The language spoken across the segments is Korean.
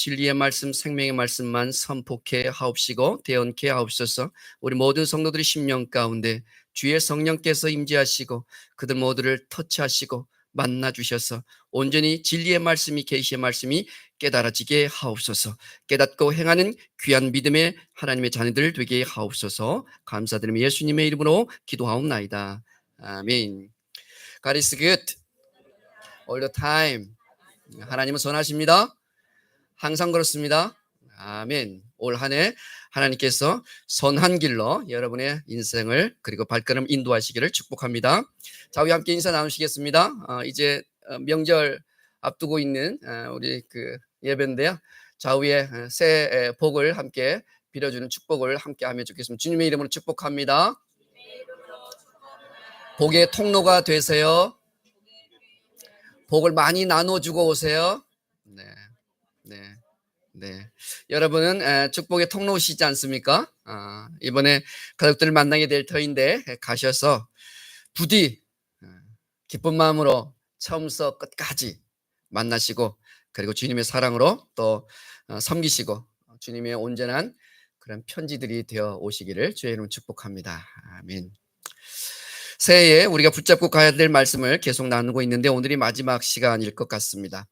진리의 말씀, 생명의 말씀만 선포케 하옵시고 대언케 하옵소서. 우리 모든 성도들의 심령 가운데 주의 성령께서 임재하시고 그들 모두를 터치하시고 만나주셔서 온전히 진리의 말씀이, 계시의 말씀이 깨달아지게 하옵소서. 깨닫고 행하는 귀한 믿음의 하나님의 자녀들 되게 하옵소서. 감사드리며 예수님의 이름으로 기도하옵나이다. 아멘. God is good all the time. 하나님은 선하십니다. 항상 그렇습니다. 아멘. 올 한 해 하나님께서 선한 길로 여러분의 인생을 그리고 발걸음 인도하시기를 축복합니다. 자, 우리 함께 인사 나누시겠습니다. 이제 명절 앞두고 있는 우리 예배인데요. 좌우에 새해 복을 함께 빌어주는 축복을 함께 하면 좋겠습니다. 주님의 이름으로 축복합니다. 복의 통로가 되세요. 복을 많이 나눠주고 오세요. 네. 여러분은 축복의 통로시지 않습니까? 이번에 가족들을 만나게 될 터인데 가셔서 부디 기쁜 마음으로 처음부터 끝까지 만나시고 그리고 주님의 사랑으로 또 섬기시고 주님의 온전한 그런 편지들이 되어 오시기를 주의 이름으로 축복합니다. 아멘. 새해에 우리가 붙잡고 가야 될 말씀을 계속 나누고 있는데 오늘이 마지막 시간일 것 같습니다.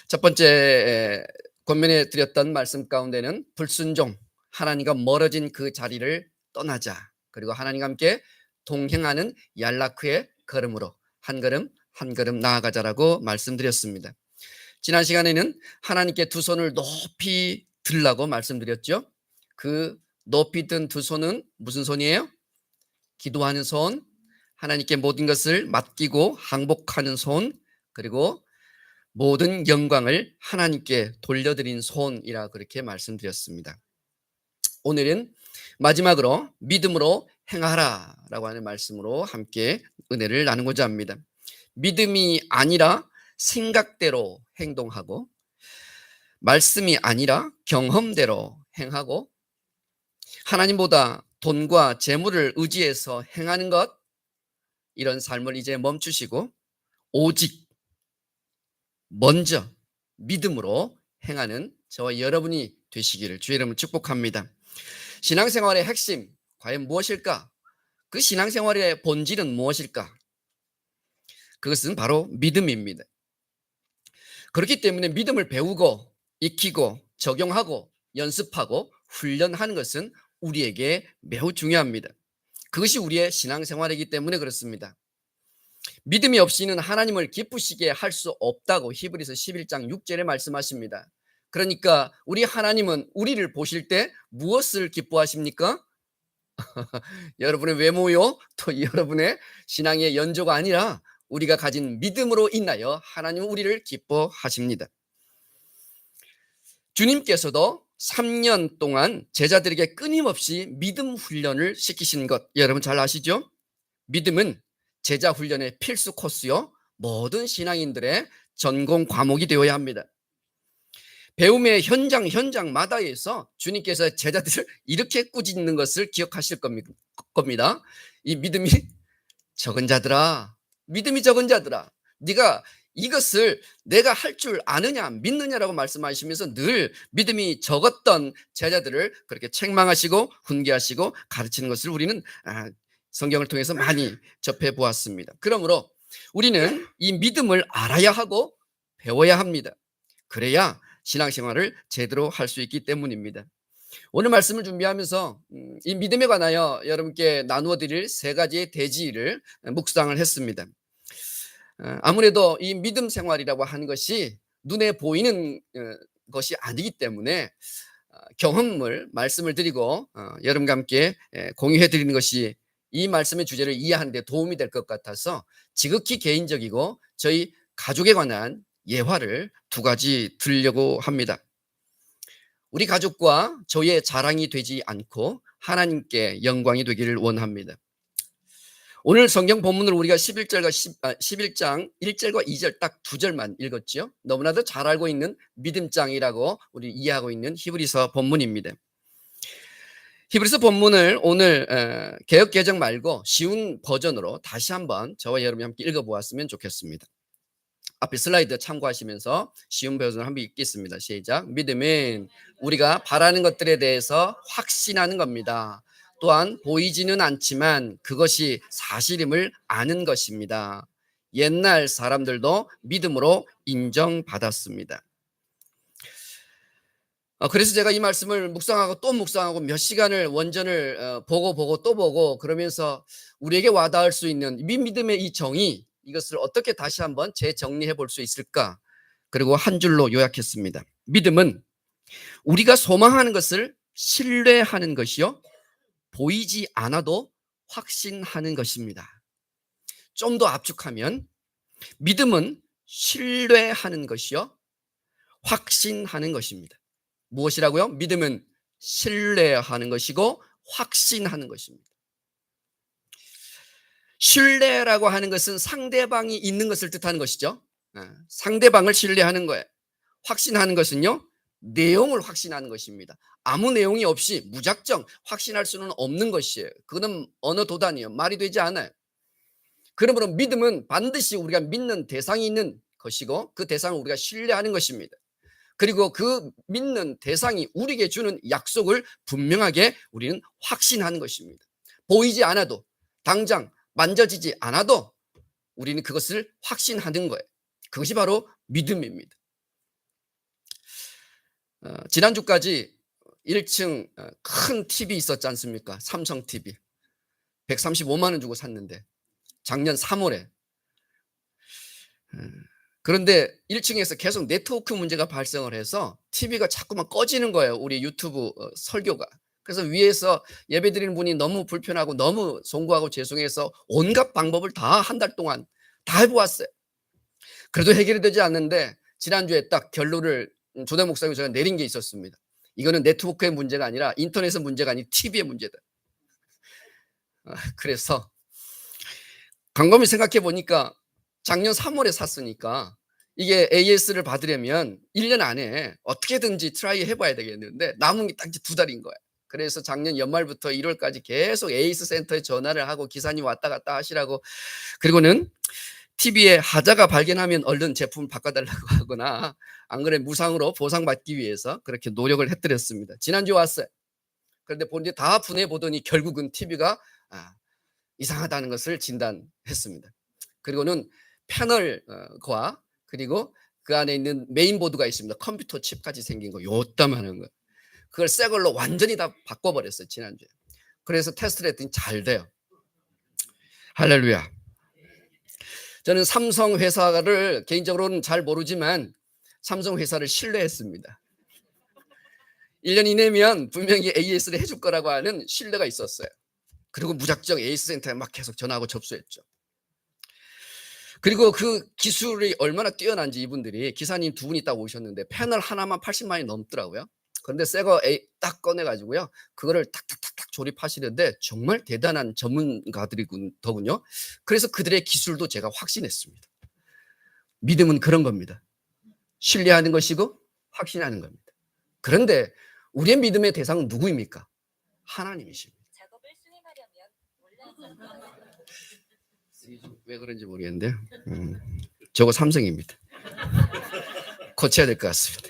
첫 번째 권면해 드렸던 말씀 가운데는 불순종, 하나님과 멀어진 그 자리를 떠나자. 그리고 하나님과 함께 동행하는 얄라크의 걸음으로 한 걸음 한 걸음 나아가자라고 말씀드렸습니다. 지난 시간에는 하나님께 두 손을 높이 들라고 말씀드렸죠. 그 높이 든 두 손은 무슨 손이에요? 기도하는 손, 하나님께 모든 것을 맡기고 항복하는 손, 그리고 모든 영광을 하나님께 돌려드린 손이라 그렇게 말씀드렸습니다. 오늘은 마지막으로 믿음으로 행하라 라고 하는 말씀으로 함께 은혜를 나누고자 합니다. 믿음이 아니라 생각대로 행동하고 말씀이 아니라 경험대로 행하고 하나님보다 돈과 재물을 의지해서 행하는 것, 이런 삶을 이제 멈추시고 오직 먼저 믿음으로 행하는 저와 여러분이 되시기를 주의 이름으로 축복합니다. 신앙생활의 핵심 과연 무엇일까? 그 신앙생활의 본질은 무엇일까? 그것은 바로 믿음입니다. 그렇기 때문에 믿음을 배우고 익히고 적용하고 연습하고 훈련하는 것은 우리에게 매우 중요합니다. 그것이 우리의 신앙생활이기 때문에 그렇습니다. 믿음이 없이는 하나님을 기쁘시게 할 수 없다고 히브리서 11장 6절에 말씀하십니다. 그러니까 우리 하나님은 우리를 보실 때 무엇을 기뻐하십니까? 여러분의 외모요, 또 여러분의 신앙의 연조가 아니라 우리가 가진 믿음으로 인하여 하나님은 우리를 기뻐하십니다. 주님께서도 3년 동안 제자들에게 끊임없이 믿음 훈련을 시키신 것 여러분 잘 아시죠? 믿음은 제자 훈련의 필수 코스요, 모든 신앙인들의 전공 과목이 되어야 합니다. 배움의 현장마다에서 주님께서 제자들을 이렇게 꾸짖는 것을 기억하실 겁니다. 이 믿음이 적은 자들아, 믿음이 적은 자들아, 네가 이것을 내가 할 줄 아느냐 믿느냐라고 말씀하시면서 늘 믿음이 적었던 제자들을 그렇게 책망하시고 훈계하시고 가르치는 것을 우리는 성경을 통해서 많이 접해 보았습니다. 그러므로 우리는 이 믿음을 알아야 하고 배워야 합니다. 그래야 신앙생활을 제대로 할 수 있기 때문입니다. 오늘 말씀을 준비하면서 이 믿음에 관하여 여러분께 나누어 드릴 세 가지의 대지를 묵상을 했습니다. 아무래도 이 믿음 생활이라고 하는 것이 눈에 보이는 것이 아니기 때문에 경험을 말씀을 드리고 여러분과 함께 공유해 드리는 것이 이 말씀의 주제를 이해하는 데 도움이 될 것 같아서 지극히 개인적이고 저희 가족에 관한 예화를 두 가지 드리려고 합니다. 우리 가족과 저의 자랑이 되지 않고 하나님께 영광이 되기를 원합니다. 오늘 성경 본문을 우리가 11장 1절과 2절 딱 두 절만 읽었죠. 너무나도 잘 알고 있는 믿음장이라고 우리 이해하고 있는 히브리서 본문입니다. 히브리서 본문을 오늘 개역 개정 말고 쉬운 버전으로 다시 한번 저와 여러분이 함께 읽어보았으면 좋겠습니다. 앞에 슬라이드 참고하시면서 쉬운 버전 한번 읽겠습니다. 시작. 믿음은 우리가 바라는 것들에 대해서 확신하는 겁니다. 또한 보이지는 않지만 그것이 사실임을 아는 것입니다. 옛날 사람들도 믿음으로 인정받았습니다. 그래서 제가 이 말씀을 묵상하고 또 묵상하고 몇 시간을 원전을 보고 또 보고 그러면서 우리에게 와닿을 수 있는 믿음의 이 정의, 이것을 어떻게 다시 한번 재정리해 볼 수 있을까? 그리고 한 줄로 요약했습니다. 믿음은 우리가 소망하는 것을 신뢰하는 것이요, 보이지 않아도 확신하는 것입니다. 좀 더 압축하면 믿음은 신뢰하는 것이요, 확신하는 것입니다. 무엇이라고요? 믿음은 신뢰하는 것이고 확신하는 것입니다. 신뢰라고 하는 것은 상대방이 있는 것을 뜻하는 것이죠. 상대방을 신뢰하는 거예요. 확신하는 것은요, 내용을 확신하는 것입니다. 아무 내용이 없이 무작정 확신할 수는 없는 것이에요. 그거는 언어 도단이에요. 말이 되지 않아요. 그러므로 믿음은 반드시 우리가 믿는 대상이 있는 것이고 그 대상을 우리가 신뢰하는 것입니다. 그리고 그 믿는 대상이 우리에게 주는 약속을 분명하게 우리는 확신하는 것입니다. 보이지 않아도, 당장 만져지지 않아도 우리는 그것을 확신하는 거예요. 그것이 바로 믿음입니다. 지난주까지 1층 큰 TV 있었지 않습니까? 삼성 TV. 135만 원 주고 샀는데 작년 3월에. 그런데 1층에서 계속 네트워크 문제가 발생을 해서 TV가 자꾸만 꺼지는 거예요. 우리 유튜브 설교가. 그래서 위에서 예배드리는 분이 너무 불편하고 너무 송구하고 죄송해서 온갖 방법을 다 한 달 동안 다 해보았어요. 그래도 해결이 되지 않는데 지난주에 딱 결론을 조대 목사님 제가 내린 게 있었습니다. 이거는 네트워크의 문제가 아니라 인터넷의 문제가 아닌 TV의 문제다. 그래서 곰곰이 생각해 보니까 작년 3월에 샀으니까 이게 AS를 받으려면 1년 안에 어떻게든지 트라이 해봐야 되겠는데 남은 게 딱 2달인 거예요. 그래서 작년 연말부터 1월까지 계속 AS 센터에 전화를 하고 기사님 왔다 갔다 하시라고, 그리고는 TV에 하자가 발견하면 얼른 제품을 바꿔달라고 하거나 안 그래 무상으로 보상받기 위해서 그렇게 노력을 해드렸습니다. 지난주에 왔어요. 그런데 본데 다 분해보더니 결국은 TV가 이상하다는 것을 진단했습니다. 그리고는 패널과 그리고 그 안에 있는 메인보드가 있습니다. 컴퓨터 칩까지 생긴 거 요따만한 거. 그걸 새 걸로 완전히 다 바꿔버렸어요. 지난주에. 그래서 테스트를 했더니 잘 돼요. 할렐루야. 저는 삼성 회사를 개인적으로는 잘 모르지만 삼성 회사를 신뢰했습니다. 1년 이내면 분명히 AS를 해줄 거라고 하는 신뢰가 있었어요. 그리고 무작정 AS 센터에 막 계속 전화하고 접수했죠. 그리고 그 기술이 얼마나 뛰어난지 이분들이, 기사님 2분이 딱 오셨는데 패널 하나만 80만 원이 넘더라고요. 그런데 새 거 딱 꺼내가지고요, 그거를 탁탁탁탁 조립하시는데 정말 대단한 전문가들이더군요. 그래서 그들의 기술도 제가 확신했습니다. 믿음은 그런 겁니다. 신뢰하는 것이고 확신하는 겁니다. 그런데 우리의 믿음의 대상은 누구입니까? 하나님이십니다. 왜 그런지 모르겠는데 저거 삼성입니다. 고쳐야 될 것 같습니다.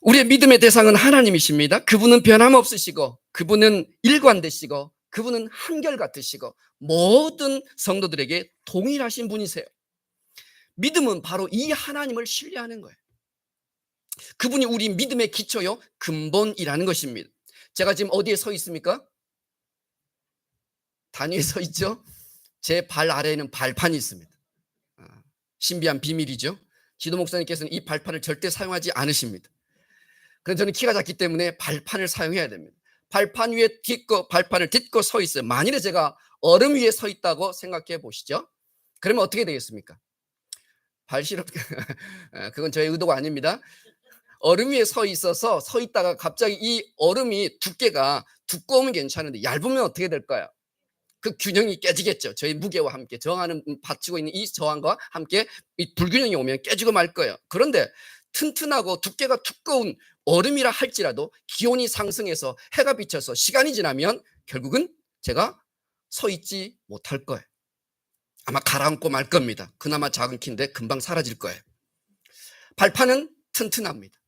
우리의 믿음의 대상은 하나님이십니다. 그분은 변함없으시고 그분은 일관되시고 그분은 한결같으시고 모든 성도들에게 동일하신 분이세요. 믿음은 바로 이 하나님을 신뢰하는 거예요. 그분이 우리 믿음의 기초요, 근본이라는 것입니다. 제가 지금 어디에 서 있습니까? 단위에 서 있죠? 제 발 아래에는 발판이 있습니다. 신비한 비밀이죠. 지도 목사님께서는 이 발판을 절대 사용하지 않으십니다. 그래서 저는 키가 작기 때문에 발판을 사용해야 됩니다. 발판 위에 발판을 딛고 서 있어요. 만일에 제가 얼음 위에 서 있다고 생각해 보시죠. 그러면 어떻게 되겠습니까? 발시럽 그건 저의 의도가 아닙니다. 얼음 위에 서 있다가 갑자기 이 얼음이 두께가 두꺼우면 괜찮은데 얇으면 어떻게 될까요? 그 균형이 깨지겠죠. 저희 무게와 함께 저항하는, 받치고 있는 이 저항과 함께 이 불균형이 오면 깨지고 말 거예요. 그런데 튼튼하고 두께가 두꺼운 얼음이라 할지라도 기온이 상승해서 해가 비쳐서 시간이 지나면 결국은 제가 서 있지 못할 거예요. 아마 가라앉고 말 겁니다. 그나마 작은 키인데 금방 사라질 거예요. 발판은 튼튼합니다.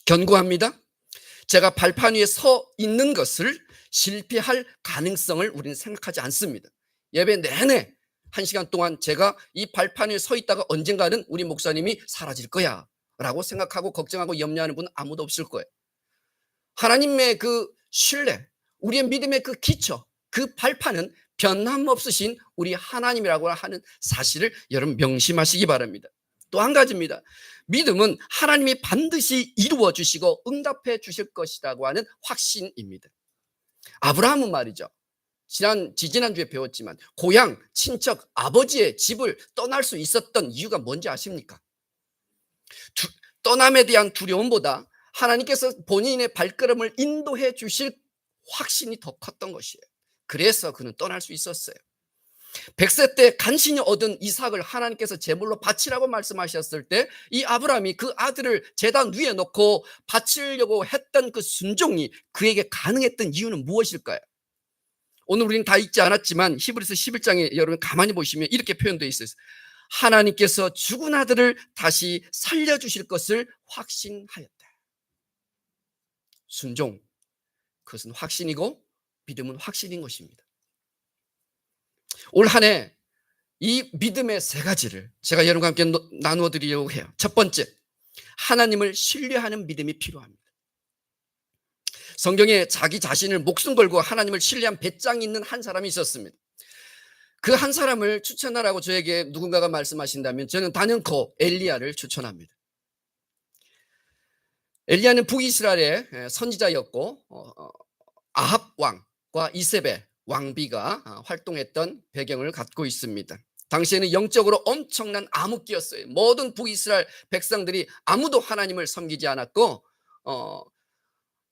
견고합니다. 제가 발판 위에 서 있는 것을 실패할 가능성을 우리는 생각하지 않습니다. 예배 내내 1시간 동안 제가 이 발판 위에 서 있다가 언젠가는 우리 목사님이 사라질 거야 라고 생각하고 걱정하고 염려하는 분은 아무도 없을 거예요. 하나님의 그 신뢰, 우리의 믿음의 그 기초, 그 발판은 변함없으신 우리 하나님이라고 하는 사실을 여러분 명심하시기 바랍니다. 또 한 가지입니다. 믿음은 하나님이 반드시 이루어 주시고 응답해 주실 것이라고 하는 확신입니다. 아브라함은 말이죠. 지지난주에 배웠지만 고향, 친척, 아버지의 집을 떠날 수 있었던 이유가 뭔지 아십니까? 떠남에 대한 두려움보다 하나님께서 본인의 발걸음을 인도해 주실 확신이 더 컸던 것이에요. 그래서 그는 떠날 수 있었어요. 100세 때 간신히 얻은 이삭을 하나님께서 제물로 바치라고 말씀하셨을 때 이 아브라함이 그 아들을 제단 위에 놓고 바치려고 했던 그 순종이 그에게 가능했던 이유는 무엇일까요? 오늘 우리는 다 읽지 않았지만 히브리서 11장에 여러분 가만히 보시면 이렇게 표현되어 있어요. 하나님께서 죽은 아들을 다시 살려주실 것을 확신하였다. 순종, 그것은 확신이고 믿음은 확신인 것입니다. 올 한 해 이 믿음의 세 가지를 제가 여러분과 함께 나누어 드리려고 해요. 첫 번째, 하나님을 신뢰하는 믿음이 필요합니다. 성경에 자기 자신을 목숨 걸고 하나님을 신뢰한 배짱이 있는 한 사람이 있었습니다. 그 한 사람을 추천하라고 저에게 누군가가 말씀하신다면 저는 단연코 엘리야를 추천합니다. 엘리야는 북이스라엘의 선지자였고 아합 왕과 이세벨 왕비가 활동했던 배경을 갖고 있습니다. 당시에는 영적으로 엄청난 암흑기였어요. 모든 북이스라엘 백성들이 아무도 하나님을 섬기지 않았고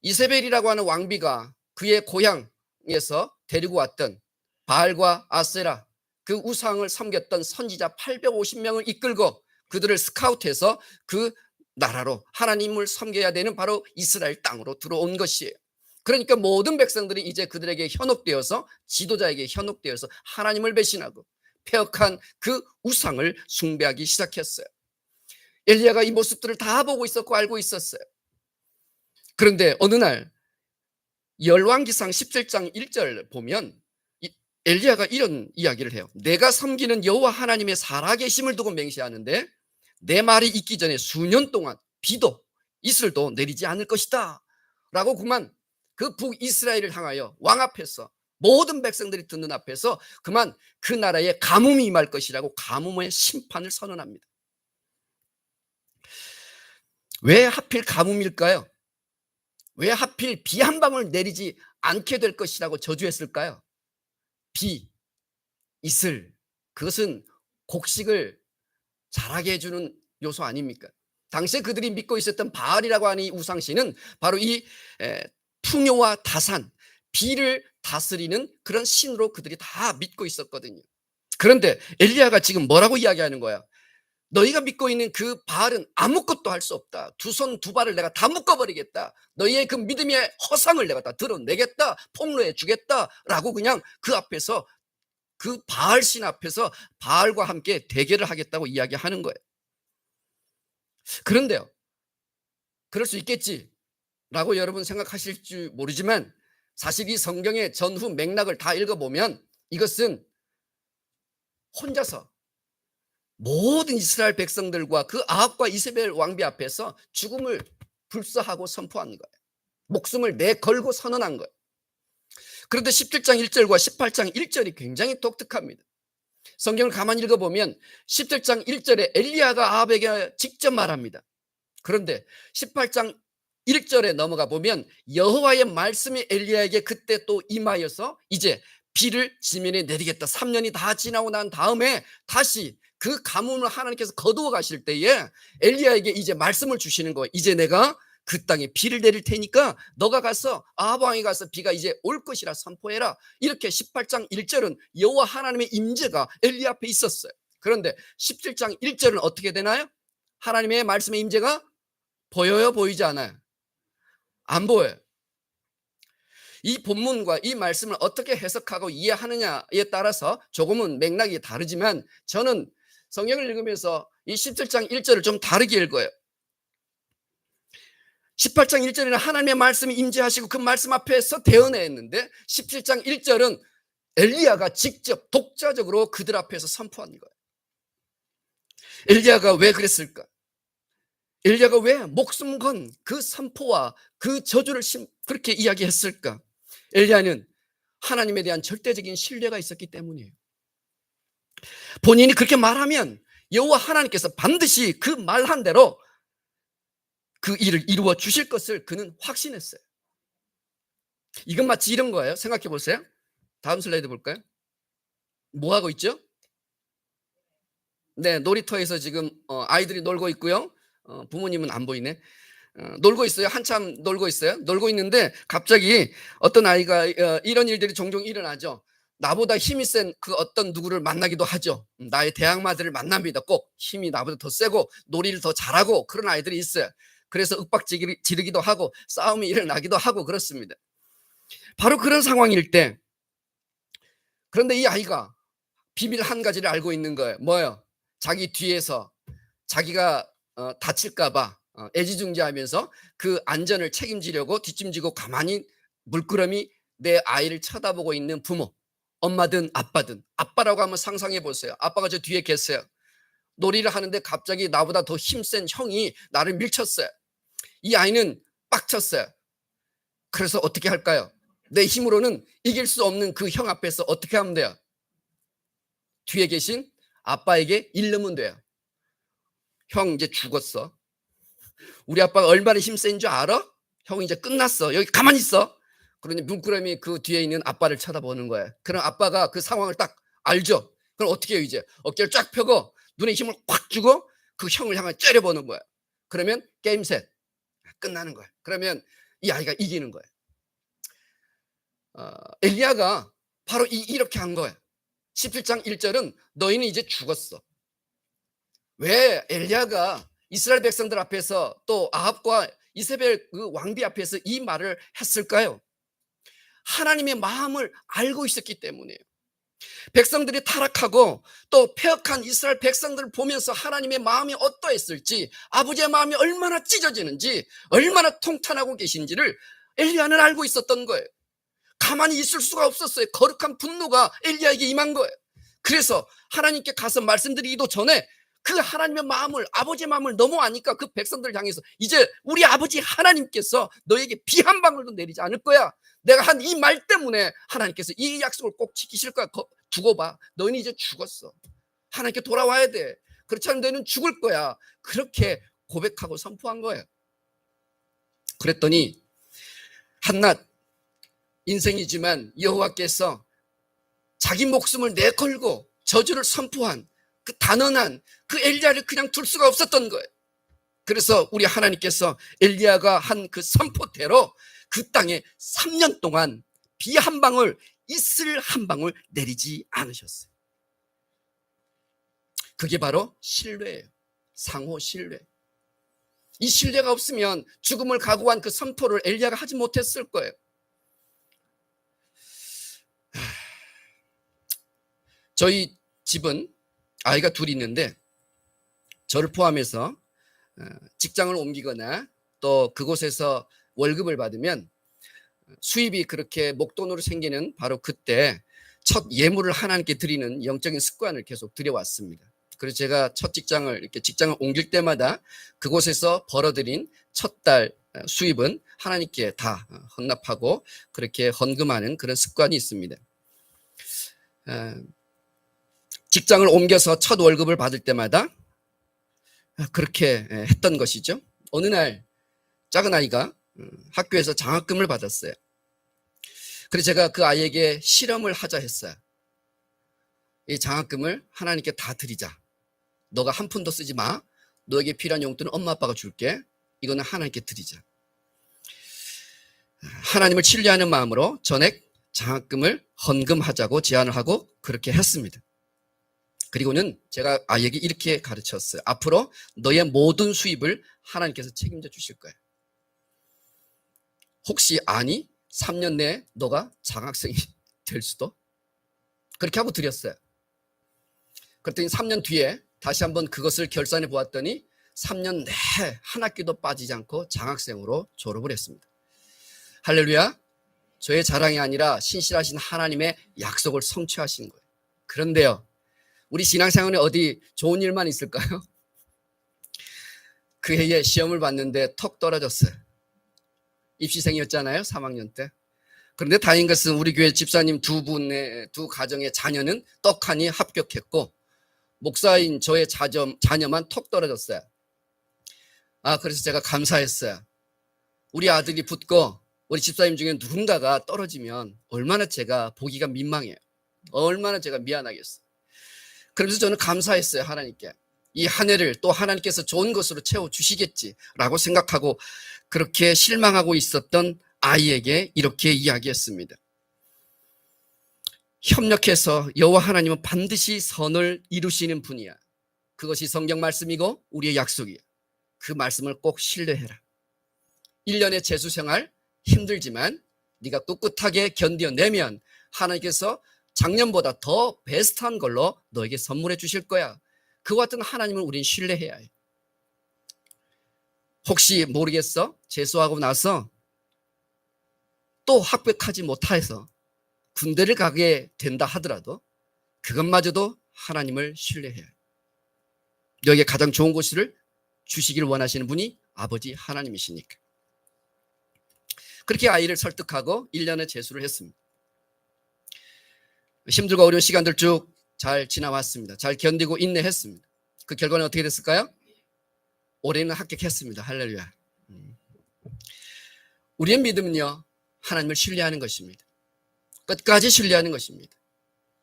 이세벨이라고 하는 왕비가 그의 고향에서 데리고 왔던 바알과 아세라 그 우상을 섬겼던 선지자 850명을 이끌고 그들을 스카우트해서 그 나라로 하나님을 섬겨야 되는 바로 이스라엘 땅으로 들어온 것이에요. 그러니까 모든 백성들이 이제 그들에게 현혹되어서 지도자에게 현혹되어서 하나님을 배신하고 폐역한 그 우상을 숭배하기 시작했어요. 엘리야가 이 모습들을 다 보고 있었고 알고 있었어요. 그런데 어느 날 열왕기상 17장 1절 보면 엘리야가 이런 이야기를 해요. 내가 섬기는 여호와 하나님의 살아계심을 두고 맹세하는데 내 말이 있기 전에 수년 동안 비도 이슬도 내리지 않을 것이다 라고 그만 그 북이스라엘을 향하여 왕 앞에서 모든 백성들이 듣는 앞에서 그만 그 나라에 가뭄이 임할 것이라고 가뭄의 심판을 선언합니다. 왜 하필 가뭄일까요? 왜 하필 비 한 방울 내리지 않게 될 것이라고 저주했을까요? 비, 이슬, 그것은 곡식을 자라게 해주는 요소 아닙니까? 당시에 그들이 믿고 있었던 바알이라고 하는 이 우상신은 바로 이 풍요와 다산, 비를 다스리는 그런 신으로 그들이 다 믿고 있었거든요. 그런데 엘리야가 지금 뭐라고 이야기하는 거야? 너희가 믿고 있는 그 바알은 아무것도 할 수 없다. 두 손 두 발을 내가 다 묶어버리겠다. 너희의 그 믿음의 허상을 내가 다 드러내겠다. 폭로해 주겠다라고 그냥 그 앞에서 그 바알 신 앞에서 바알과 함께 대결을 하겠다고 이야기하는 거예요. 그런데요, 그럴 수 있겠지라고 여러분 생각하실 줄 모르지만 사실 이 성경의 전후 맥락을 다 읽어보면 이것은 혼자서 모든 이스라엘 백성들과 그 아합과 이세벨 왕비 앞에서 죽음을 불사하고 선포한 거예요. 목숨을 내걸고 선언한 거예요. 그런데 17장 1절과 18장 1절이 굉장히 독특합니다. 성경을 가만히 읽어보면 17장 1절에 엘리야가 아합에게 직접 말합니다. 그런데 18장 1절에 넘어가 보면 여호와의 말씀이 엘리야에게 그때 또 임하여서 이제 비를 지면에 내리겠다. 3년이 다 지나고 난 다음에 다시 그 가뭄을 하나님께서 거두어 가실 때에 엘리야에게 이제 말씀을 주시는 거예요. 이제 내가 그 땅에 비를 내릴 테니까 너가 가서 아합 왕이 가서 비가 이제 올 것이라 선포해라. 이렇게 18장 1절은 여호와 하나님의 임재가 엘리야 앞에 있었어요. 그런데 17장 1절은 어떻게 되나요? 하나님의 말씀의 임재가 보여요, 보이지 않아요? 안 보여요. 이 본문과 이 말씀을 어떻게 해석하고 이해하느냐에 따라서 조금은 맥락이 다르지만 저는 성경을 읽으면서 이 17장 1절을 좀 다르게 읽어요. 18장 1절에는 하나님의 말씀이 임재하시고 그 말씀 앞에서 대언했는데 17장 1절은 엘리야가 직접 독자적으로 그들 앞에서 선포한 거예요. 엘리야가 왜 그랬을까? 엘리야가 왜 목숨 건 그 선포와 그 저주를 그렇게 이야기했을까? 엘리야는 하나님에 대한 절대적인 신뢰가 있었기 때문이에요. 본인이 그렇게 말하면 여호와 하나님께서 반드시 그 말한 대로 그 일을 이루어 주실 것을 그는 확신했어요. 이건 마치 이런 거예요. 생각해 보세요. 다음 슬라이드 볼까요? 뭐 하고 있죠? 네, 놀이터에서 지금 아이들이 놀고 있고요. 부모님은 안 보이네. 놀고 있어요. 한참 놀고 있어요. 놀고 있는데 갑자기 어떤 아이가 이런 일들이 종종 일어나죠. 나보다 힘이 센 그 어떤 누구를 만나기도 하죠. 나의 대항마들을 만납니다. 꼭 힘이 나보다 더 세고 놀이를 더 잘하고 그런 아이들이 있어요. 그래서 윽박 지르기도 하고 싸움이 일어나기도 하고 그렇습니다. 바로 그런 상황일 때, 그런데 이 아이가 비밀 한 가지를 알고 있는 거예요. 뭐예요? 자기 뒤에서 자기가 다칠까 봐 애지중지하면서 그 안전을 책임지려고 뒷짐지고 가만히 물끄러미 내 아이를 쳐다보고 있는 부모, 엄마든 아빠든. 아빠라고 한번 상상해 보세요. 아빠가 저 뒤에 계세요. 놀이를 하는데 갑자기 나보다 더 힘센 형이 나를 밀쳤어요. 이 아이는 빡쳤어요. 그래서 어떻게 할까요? 내 힘으로는 이길 수 없는 그 형 앞에서 어떻게 하면 돼요? 뒤에 계신 아빠에게 일르면 돼요. 형 이제 죽었어. 우리 아빠가 얼마나 힘센 줄 알아? 형 이제 끝났어. 여기 가만히 있어. 그러니 눈구름이 그 뒤에 있는 아빠를 쳐다보는 거예요. 그럼 아빠가 그 상황을 딱 알죠. 그럼 어떻게 해요? 이제 어깨를 쫙 펴고 눈에 힘을 꽉 주고 그 형을 향해 째려보는 거예요. 그러면 게임 셋 끝나는 거예요. 그러면 이 아이가 이기는 거예요. 엘리야가 바로 이렇게 한 거예요. 17장 1절은 너희는 이제 죽었어. 왜 엘리야가 이스라엘 백성들 앞에서 또 아합과 이세벨 그 왕비 앞에서 이 말을 했을까요? 하나님의 마음을 알고 있었기 때문이에요. 백성들이 타락하고 또 패역한 이스라엘 백성들을 보면서 하나님의 마음이 어떠했을지, 아버지의 마음이 얼마나 찢어지는지, 얼마나 통탄하고 계신지를 엘리야는 알고 있었던 거예요. 가만히 있을 수가 없었어요. 거룩한 분노가 엘리야에게 임한 거예요. 그래서 하나님께 가서 말씀드리기도 전에 그 하나님의 마음을, 아버지의 마음을 너무 아니까 그 백성들을 향해서 이제 우리 아버지 하나님께서 너에게 비 한 방울도 내리지 않을 거야. 내가 한 이 말 때문에 하나님께서 이 약속을 꼭 지키실 거야. 두고 봐. 너희는 이제 죽었어. 하나님께 돌아와야 돼. 그렇지 않으면 너희는 죽을 거야. 그렇게 고백하고 선포한 거예요. 그랬더니 한낱 인생이지만 여호와께서 자기 목숨을 내걸고 저주를 선포한 그 단언한 그 엘리야를 그냥 둘 수가 없었던 거예요. 그래서 우리 하나님께서 엘리야가 한 그 선포대로 그 땅에 3년 동안 비 한 방울, 이슬 한 방울 내리지 않으셨어요. 그게 바로 신뢰예요. 상호 신뢰. 이 신뢰가 없으면 죽음을 각오한 그 선포를 엘리야가 하지 못했을 거예요. 저희 집은 아이가 둘이 있는데 저를 포함해서 직장을 옮기거나 또 그곳에서 월급을 받으면 수입이 그렇게 목돈으로 생기는 바로 그때 첫 예물을 하나님께 드리는 영적인 습관을 계속 들여왔습니다. 그래서 제가 첫 직장을 옮길 때마다 그곳에서 벌어들인 첫 달 수입은 하나님께 다 헌납하고 그렇게 헌금하는 그런 습관이 있습니다. 직장을 옮겨서 첫 월급을 받을 때마다 그렇게 했던 것이죠. 어느 날 작은 아이가 학교에서 장학금을 받았어요. 그래서 제가 그 아이에게 실험을 하자 했어요. 이 장학금을 하나님께 다 드리자. 너가 한 푼도 쓰지 마. 너에게 필요한 용돈은 엄마 아빠가 줄게. 이거는 하나님께 드리자. 하나님을 신뢰하는 마음으로 전액 장학금을 헌금하자고 제안을 하고 그렇게 했습니다. 그리고는 제가 아이에게 이렇게 가르쳤어요. 앞으로 너의 모든 수입을 하나님께서 책임져 주실 거예요. 혹시 아니? 3년 내에 너가 장학생이 될 수도. 그렇게 하고 드렸어요. 그랬더니 3년 뒤에 다시 한번 그것을 결산해 보았더니 3년 내에 한 학기도 빠지지 않고 장학생으로 졸업을 했습니다. 할렐루야. 저의 자랑이 아니라 신실하신 하나님의 약속을 성취하신 거예요. 그런데요, 우리 신앙생활에 어디 좋은 일만 있을까요? 그 해에 시험을 봤는데 턱 떨어졌어요. 입시생이었잖아요, 3학년 때. 그런데 다행인 것은 우리 교회 집사님 두 가정의 자녀는 떡하니 합격했고, 목사인 저의 자녀만 턱 떨어졌어요. 그래서 제가 감사했어요. 우리 아들이 붙고 우리 집사님 중에 누군가가 떨어지면 얼마나 제가 보기가 민망해요. 얼마나 제가 미안하겠어요. 그래서 저는 감사했어요, 하나님께. 이 한 해를 또 하나님께서 좋은 것으로 채워주시겠지라고 생각하고 그렇게 실망하고 있었던 아이에게 이렇게 이야기했습니다. 협력해서 여호와 하나님은 반드시 선을 이루시는 분이야. 그것이 성경 말씀이고 우리의 약속이야. 그 말씀을 꼭 신뢰해라. 1년의 재수생활 힘들지만 네가 꿋꿋하게 견뎌내면 하나님께서 작년보다 더 베스트한 걸로 너에게 선물해 주실 거야. 그와 같은 하나님을 우린 신뢰해야 해. 혹시 모르겠어? 재수하고 나서 또 합격하지 못해서 군대를 가게 된다 하더라도 그것마저도 하나님을 신뢰해야 해. 너에게 가장 좋은 곳을 주시기를 원하시는 분이 아버지 하나님이시니까. 그렇게 아이를 설득하고 1년의 재수를 했습니다. 힘들고 어려운 시간들 쭉 잘 지나왔습니다. 잘 견디고 인내했습니다. 그 결과는 어떻게 됐을까요? 올해는 합격했습니다. 할렐루야. 우리의 믿음은요, 하나님을 신뢰하는 것입니다. 끝까지 신뢰하는 것입니다.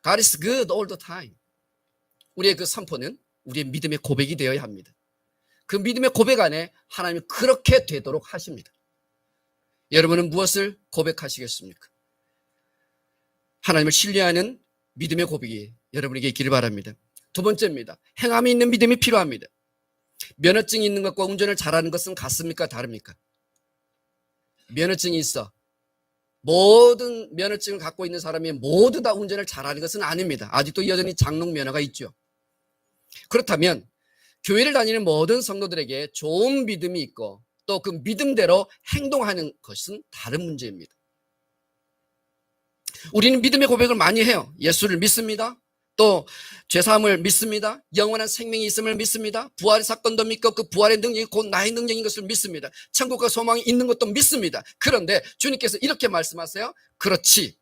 God is good all the time. 우리의 그 선포는 우리의 믿음의 고백이 되어야 합니다. 그 믿음의 고백 안에 하나님이 그렇게 되도록 하십니다. 여러분은 무엇을 고백하시겠습니까? 하나님을 신뢰하는 믿음의 고백이 여러분에게 있기를 바랍니다. 두 번째입니다. 행함이 있는 믿음이 필요합니다. 면허증이 있는 것과 운전을 잘하는 것은 같습니까? 다릅니까? 면허증이 있어. 모든 면허증을 갖고 있는 사람이 모두 다 운전을 잘하는 것은 아닙니다. 아직도 여전히 장롱 면허가 있죠. 그렇다면 교회를 다니는 모든 성도들에게 좋은 믿음이 있고 또 그 믿음대로 행동하는 것은 다른 문제입니다. 우리는 믿음의 고백을 많이 해요. 예수를 믿습니다. 또 죄사함을 믿습니다. 영원한 생명이 있음을 믿습니다. 부활의 사건도 믿고 그 부활의 능력이 곧 나의 능력인 것을 믿습니다. 천국과 소망이 있는 것도 믿습니다. 그런데 주님께서 이렇게 말씀하세요. 그렇지.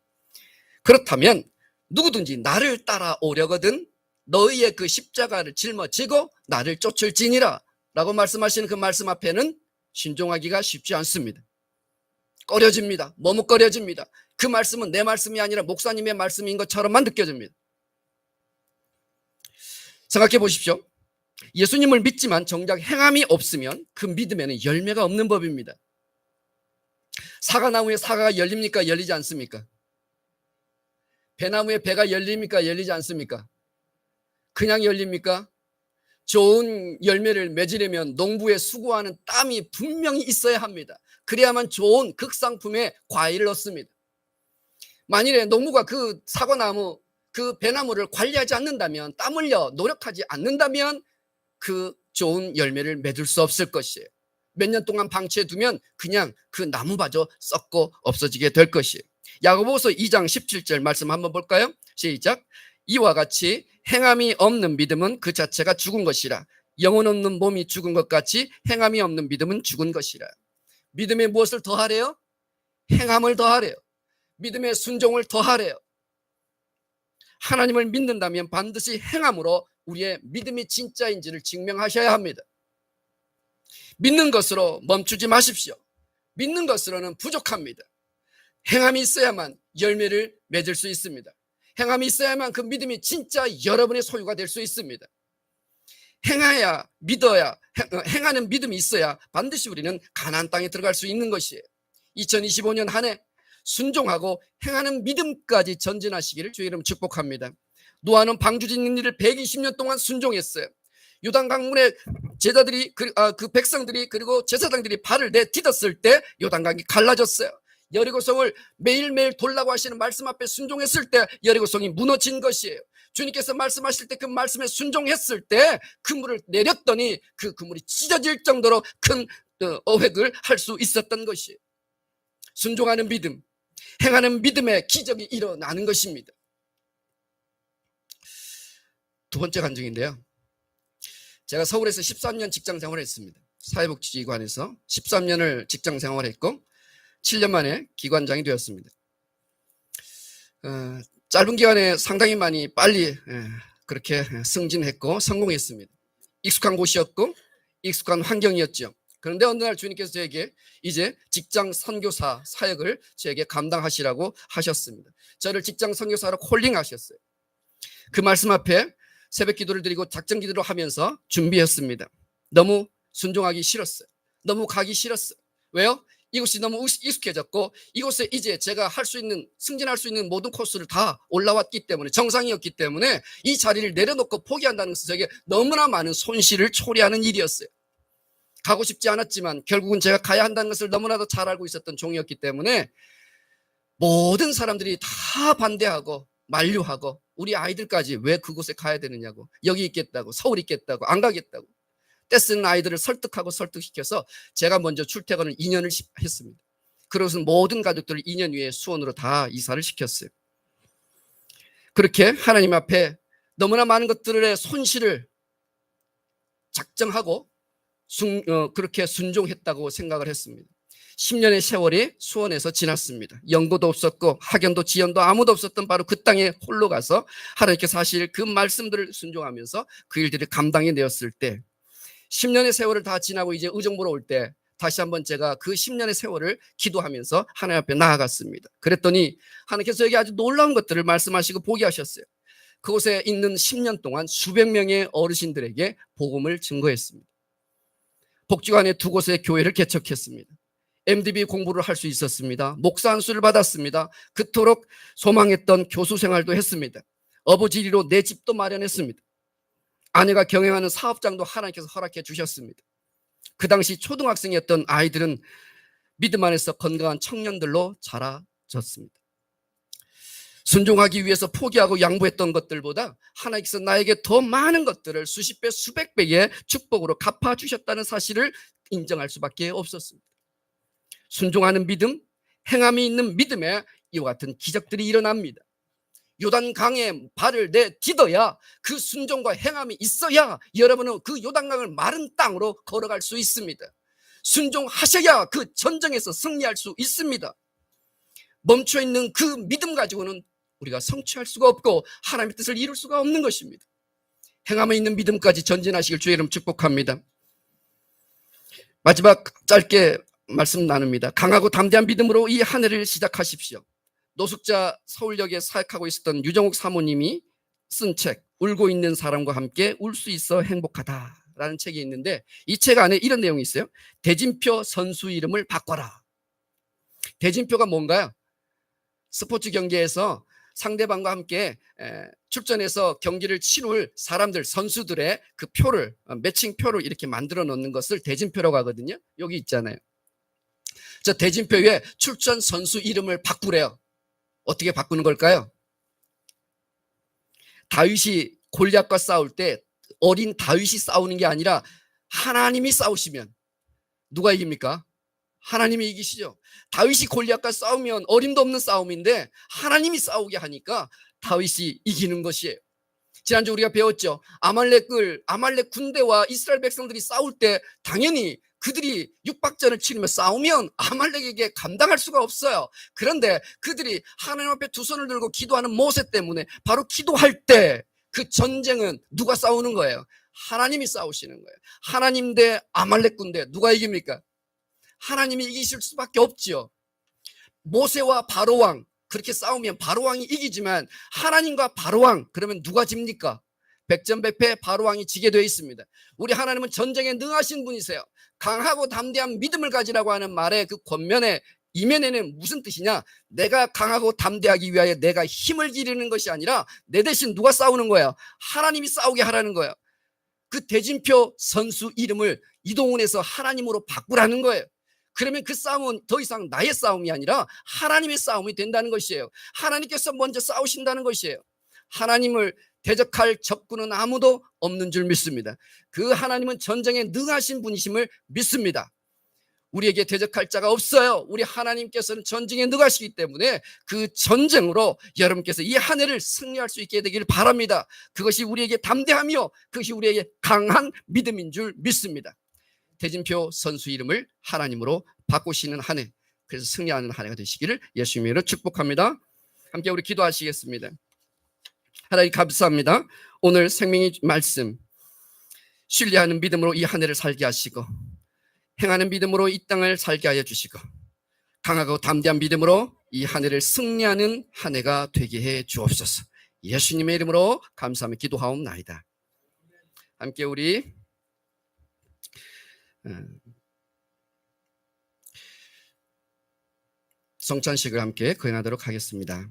그렇다면 누구든지 나를 따라오려거든 너희의 그 십자가를 짊어지고 나를 쫓을지니라 라고 말씀하시는 그 말씀 앞에는 신종하기가 쉽지 않습니다. 꺼려집니다. 머뭇거려집니다. 그 말씀은 내 말씀이 아니라 목사님의 말씀인 것처럼만 느껴집니다. 생각해 보십시오. 예수님을 믿지만 정작 행함이 없으면 그 믿음에는 열매가 없는 법입니다. 사과나무에 사과가 열립니까? 열리지 않습니까? 배나무에 배가 열립니까? 열리지 않습니까? 그냥 열립니까? 좋은 열매를 맺으려면 농부의 수고하는 땀이 분명히 있어야 합니다. 그래야만 좋은 극상품의 과일을 얻습니다. 만일에 농부가 그 사과나무, 그 배나무를 관리하지 않는다면, 땀 흘려 노력하지 않는다면 그 좋은 열매를 맺을 수 없을 것이에요. 몇 년 동안 방치해두면 그냥 그 나무마저 썩고 없어지게 될 것이에요. 야고보서 2장 17절 말씀 한번 볼까요? 시작. 이와 같이 행함이 없는 믿음은 그 자체가 죽은 것이라. 영혼 없는 몸이 죽은 것 같이 행함이 없는 믿음은 죽은 것이라. 믿음에 무엇을 더하래요? 행함을 더하래요. 믿음의 순종을 더하래요. 하나님을 믿는다면 반드시 행함으로 우리의 믿음이 진짜인지를 증명하셔야 합니다. 믿는 것으로 멈추지 마십시오. 믿는 것으로는 부족합니다. 행함이 있어야만 열매를 맺을 수 있습니다. 행함이 있어야만 그 믿음이 진짜 여러분의 소유가 될 수 있습니다. 행해야 믿어야 행하는 믿음이 있어야 반드시 우리는 가나안 땅에 들어갈 수 있는 것이에요. 2025년 한 해 순종하고 행하는 믿음까지 전진하시기를 주의 이름 축복합니다. 노아는 방주 짓는 일을 120년 동안 순종했어요. 요단강물에 제자들이 그 백성들이 그리고 제사장들이 발을 내딛었을 때 요단강이 갈라졌어요. 여리고성을 매일매일 돌라고 하시는 말씀 앞에 순종했을 때 여리고성이 무너진 것이에요. 주님께서 말씀하실 때 그 말씀에 순종했을 때 그물을 내렸더니 그 그물이 찢어질 정도로 큰 어획을 할 수 있었던 것이에요. 순종하는 믿음, 행하는 믿음의 기적이 일어나는 것입니다. 두 번째 간증인데요. 제가 서울에서 13년 직장 생활을 했습니다. 사회복지기관에서 13년을 직장 생활했고 7년 만에 기관장이 되었습니다. 짧은 기간에 상당히 많이 빨리 그렇게 승진했고 성공했습니다. 익숙한 곳이었고 익숙한 환경이었죠. 그런데 어느 날 주님께서 저에게 이제 직장 선교사 사역을 저에게 감당하시라고 하셨습니다. 저를 직장 선교사로 콜링하셨어요. 그 말씀 앞에 새벽 기도를 드리고 작전 기도를 하면서 준비했습니다. 너무 순종하기 싫었어요. 너무 가기 싫었어요. 왜요? 이곳이 너무 익숙해졌고 이곳에 이제 제가 할 수 있는, 승진할 수 있는 모든 코스를 다 올라왔기 때문에, 정상이었기 때문에 이 자리를 내려놓고 포기한다는 것은 저에게 너무나 많은 손실을 초래하는 일이었어요. 가고 싶지 않았지만 결국은 제가 가야 한다는 것을 너무나도 잘 알고 있었던 종이었기 때문에 모든 사람들이 다 반대하고 만류하고 우리 아이들까지 왜 그곳에 가야 되느냐고, 여기 있겠다고, 서울 있겠다고, 안 가겠다고 떼쓰는 아이들을 설득시켜서 제가 먼저 출퇴근을 2년을 했습니다. 그러고서 모든 가족들을 2년 후에 수원으로 다 이사를 시켰어요. 그렇게 하나님 앞에 너무나 많은 것들의 손실을 작정하고 그렇게 순종했다고 생각을 했습니다. 10년의 세월이 수원에서 지났습니다. 연고도 없었고 학연도 지연도 아무도 없었던 바로 그 땅에 홀로 가서 하나님께서 하실 그 말씀들을 순종하면서 그 일들을 감당해 내었을 때 10년의 세월을 다 지나고 이제 의정부로 올 때 다시 한번 제가 그 10년의 세월을 기도하면서 하나님 앞에 나아갔습니다. 그랬더니 하나님께서 저에게 아주 놀라운 것들을 말씀하시고 보게 하셨어요. 그곳에 있는 10년 동안 수백 명의 어르신들에게 복음을 증거했습니다. 복지관에 두 곳의 교회를 개척했습니다. MDB 공부를 할 수 있었습니다. 목사 안수를 받았습니다. 그토록 소망했던 교수 생활도 했습니다. 어부지리로 내 집도 마련했습니다. 아내가 경영하는 사업장도 하나님께서 허락해 주셨습니다. 그 당시 초등학생이었던 아이들은 믿음 안에서 건강한 청년들로 자라졌습니다. 순종하기 위해서 포기하고 양보했던 것들보다 하나님께서 나에게 더 많은 것들을 수십 배, 수백 배의 축복으로 갚아주셨다는 사실을 인정할 수밖에 없었습니다. 순종하는 믿음, 행함이 있는 믿음에 이와 같은 기적들이 일어납니다. 요단강에 발을 내딛어야, 그 순종과 행함이 있어야 여러분은 그 요단강을 마른 땅으로 걸어갈 수 있습니다. 순종하셔야 그 전쟁에서 승리할 수 있습니다. 멈춰있는 그 믿음 가지고는 우리가 성취할 수가 없고 하나님의 뜻을 이룰 수가 없는 것입니다. 행함에 있는 믿음까지 전진하시길 주의 이름 축복합니다. 마지막 짧게 말씀 나눕니다. 강하고 담대한 믿음으로 이 한 해를 시작하십시오. 노숙자 서울역에 사역하고 있었던 유정욱 사모님이 쓴 책, 울고 있는 사람과 함께 울 수 있어 행복하다라는 책이 있는데 이 책 안에 이런 내용이 있어요. 대진표 선수 이름을 바꿔라. 대진표가 뭔가요? 스포츠 경기에서 상대방과 함께 출전해서 경기를 치룰 사람들, 선수들의 그 표를, 매칭표를 이렇게 만들어 놓는 것을 대진표라고 하거든요. 여기 있잖아요. 저 대진표 위에 출전 선수 이름을 바꾸래요. 어떻게 바꾸는 걸까요? 다윗이 골리앗과 싸울 때 어린 다윗이 싸우는 게 아니라 하나님이 싸우시면 누가 이깁니까? 하나님이 이기시죠. 다윗이 골리앗과 싸우면 어림도 없는 싸움인데 하나님이 싸우게 하니까 다윗이 이기는 것이에요. 지난주 우리가 배웠죠. 아말렉 군대와 이스라엘 백성들이 싸울 때 당연히 그들이 육박전을 치르며 싸우면 아말렉에게 감당할 수가 없어요. 그런데 그들이 하나님 앞에 두 손을 들고 기도하는 모세 때문에 바로 기도할 때 그 전쟁은 누가 싸우는 거예요? 하나님이 싸우시는 거예요. 하나님 대 아말렉 군대 누가 이깁니까? 하나님이 이기실 수밖에 없지요. 모세와 바로왕 그렇게 싸우면 바로왕이 이기지만 하나님과 바로왕 그러면 누가 집니까? 백전백패 바로왕이 지게 되어 있습니다. 우리 하나님은 전쟁에 능하신 분이세요. 강하고 담대한 믿음을 가지라고 하는 말의 그 권면에 이면에는 무슨 뜻이냐? 내가 강하고 담대하기 위하여 내가 힘을 기르는 것이 아니라 내 대신 누가 싸우는 거야? 하나님이 싸우게 하라는 거예요. 그 대진표 선수 이름을 이동훈에서 하나님으로 바꾸라는 거예요. 그러면 그 싸움은 더 이상 나의 싸움이 아니라 하나님의 싸움이 된다는 것이에요. 하나님께서 먼저 싸우신다는 것이에요. 하나님을 대적할 적군은 아무도 없는 줄 믿습니다. 그 하나님은 전쟁에 능하신 분이심을 믿습니다. 우리에게 대적할 자가 없어요. 우리 하나님께서는 전쟁에 능하시기 때문에 그 전쟁으로 여러분께서 이 한 해를 승리할 수 있게 되기를 바랍니다. 그것이 우리에게 담대하며 그것이 우리에게 강한 믿음인 줄 믿습니다. 대진표 선수 이름을 하나님으로 바꾸시는 한 해, 그래서 승리하는 한 해가 되시기를 예수님의 이름으로 축복합니다. 함께 우리 기도하시겠습니다. 하나님 감사합니다. 오늘 생명의 말씀 신뢰하는 믿음으로 이 한 해를 살게 하시고 행하는 믿음으로 이 땅을 살게 하여 주시고 강하고 담대한 믿음으로 이 한 해를 승리하는 한 해가 되게 해 주옵소서. 예수님의 이름으로 감사하며 기도하옵나이다. 함께 우리 성찬식을 함께 거행하도록 하겠습니다.